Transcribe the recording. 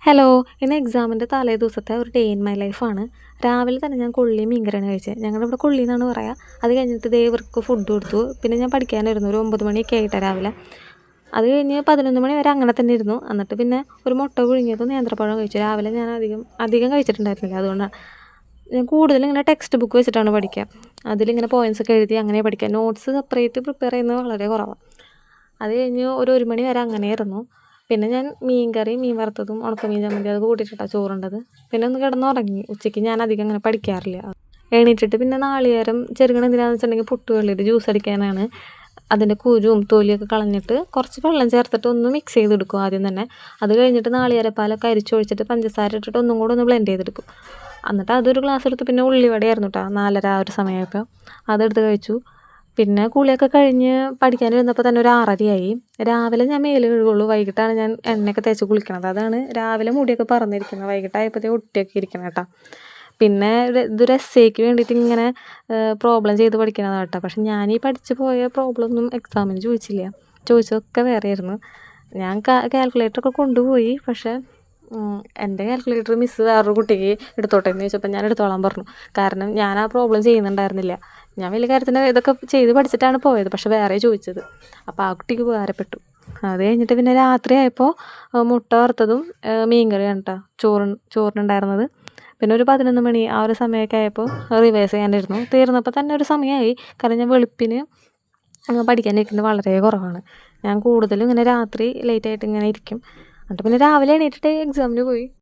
Hello, ഇന്ന് എക്സാമിൻ്റെ തലേ ദിവസത്തെ ഒരു ഡേ ഇൻ മൈ ലൈഫാണ്. രാവിലെ തന്നെ ഞാൻ കൊള്ളിയും മീൻകറിയാണ് കഴിച്ചത്. ഞങ്ങളുടെ ഇവിടെ കൊള്ളി എന്നാണ് പറയുക. അത് കഴിഞ്ഞിട്ട് ദേ ഇവർക്ക് ഫുഡ് കൊടുത്തു. പിന്നെ ഞാൻ പഠിക്കാനായിരുന്നു. ഒരു 9 മണിയൊക്കെ ആയിട്ടാണ് രാവിലെ. അത് കഴിഞ്ഞ് 11 മണി വരെ അങ്ങനെ തന്നെ ഇരുന്നു. എന്നിട്ട് പിന്നെ ഒരു മുട്ട പുഴുങ്ങിയതും നേന്ത്രപ്പഴം കഴിച്ചു. രാവിലെ ഞാൻ അധികം കഴിച്ചിട്ടുണ്ടായിരുന്നില്ല. അതുകൊണ്ടാണ് ഞാൻ കൂടുതലും ഇങ്ങനെ ടെക്സ്റ്റ് ബുക്ക് വെച്ചിട്ടാണ് പഠിക്കുക. അതിലിങ്ങനെ പോയിൻസൊക്കെ എഴുതി അങ്ങനെ പഠിക്കുക. നോട്ട്സ് സെപ്പറേറ്റ് പ്രിപ്പയർ ചെയ്യുന്നത് വളരെ കുറവാണ്. അത് കഴിഞ്ഞ് ഒരു 1 മണി വരെ അങ്ങനെയായിരുന്നു. പിന്നെ ഞാൻ മീൻ കറി, മീൻ വറുത്തതും ഉണക്കമീൻ ചമ്മന്തി അതൊക്കെ കൂട്ടിയിട്ടാണ് ചോറുണ്ടത്. പിന്നെ ഒന്ന് കിടന്നുറങ്ങി. ഉച്ചയ്ക്ക് ഞാൻ അധികം അങ്ങനെ പഠിക്കാറില്ല. എണീറ്റിട്ട് പിന്നെ നാളികേരം ചെറുകണ എന്തിനാണെന്ന് വെച്ചിട്ടുണ്ടെങ്കിൽ പുട്ട് വെള്ളിയിട്ട് ജ്യൂസ് അടിക്കാനാണ്. അതിൻ്റെ കുരുവും തൊലിയൊക്കെ കളഞ്ഞിട്ട് കുറച്ച് വെള്ളം ചേർത്തിട്ട് ഒന്ന് മിക്സ് ചെയ്തെടുക്കും ആദ്യം തന്നെ. അത് കഴിഞ്ഞിട്ട് നാളികേരപ്പാലൊക്കെ അരിച്ചൊഴിച്ചിട്ട് പഞ്ചസാര ഇട്ടിട്ട് ഒന്നും കൂടെ ഒന്ന് ബ്ലെൻഡ് ചെയ്തെടുക്കും. എന്നിട്ട് അതൊരു ഗ്ലാസ് എടുത്ത് പിന്നെ ഉള്ളിവടയായിരുന്നു കേട്ടോ 4:30 ആ ഒരു സമയമായപ്പോൾ അതെടുത്ത് കഴിച്ചു. പിന്നെ കുളിയൊക്കെ കഴിഞ്ഞ് പഠിക്കാനിരുന്നപ്പോൾ തന്നെ ഒരു 6:30 രാവിലെ ഞാൻ മേല് കഴുകുള്ളൂ. വൈകിട്ടാണ് ഞാൻ എണ്ണയൊക്കെ തേച്ച് കുളിക്കണത്. അതാണ് രാവിലെ മുടിയൊക്കെ പറന്നിരിക്കുന്നത്. വൈകിട്ടായപ്പോഴത്തേക്ക് ഒട്ടിയൊക്കെ ഇരിക്കണം കേട്ടോ. പിന്നെ ഇതൊരു എസ്സേക്ക് വേണ്ടിയിട്ട് ഇങ്ങനെ പ്രോബ്ലം ചെയ്ത് പഠിക്കണതാണ് കേട്ടോ. പക്ഷെ ഞാനീ പഠിച്ച് പോയ പ്രോബ്ലം ഒന്നും എക്സാമിന് ചോദിച്ചില്ല. ചോദിച്ചതൊക്കെ വേറെയായിരുന്നു. ഞാൻ കാൽക്കുലേറ്ററൊക്കെ കൊണ്ടുപോയി. പക്ഷേ എൻ്റെ കാൽക്കുലേറ്റർ മിസ്സ് വേറൊരു കുട്ടിക്ക് എടുത്തോട്ടെ എന്ന് ചോദിച്ചപ്പോൾ ഞാൻ എടുത്തോളാൻ പറഞ്ഞു. കാരണം ഞാൻ ആ പ്രോബ്ലം ചെയ്യുന്നുണ്ടായിരുന്നില്ല. ഞാൻ വലിയ കാര്യത്തിന് ഇതൊക്കെ ചെയ്ത് പഠിച്ചിട്ടാണ് പോയത്. പക്ഷെ വേറെ ചോദിച്ചത്. അപ്പോൾ ആ കുട്ടിക്ക് ഉപകാരപ്പെട്ടു. അത് കഴിഞ്ഞിട്ട് പിന്നെ രാത്രി ആയപ്പോൾ മുട്ട വറുത്തതും മീൻകറിയാണ് കേട്ടോ ചോറിനുണ്ടായിരുന്നത്. പിന്നെ ഒരു 11 മണി ആ ഒരു സമയമൊക്കെ ആയപ്പോൾ റിവൈസ് ചെയ്യാനിരുന്നു. തീർന്നപ്പോൾ തന്നെ ഒരു സമയമായി. കാരണം ഞാൻ വെളുപ്പിന് പഠിക്കാനിരിക്കുന്നത് വളരെ കുറവാണ്. ഞാൻ കൂടുതലും ഇങ്ങനെ രാത്രി ലേറ്റായിട്ട് ഇങ്ങനെ ഇരിക്കും. എന്നിട്ട് പിന്നെ രാവിലെ എണീറ്റിട്ട് എക്സാമിന് പോയി.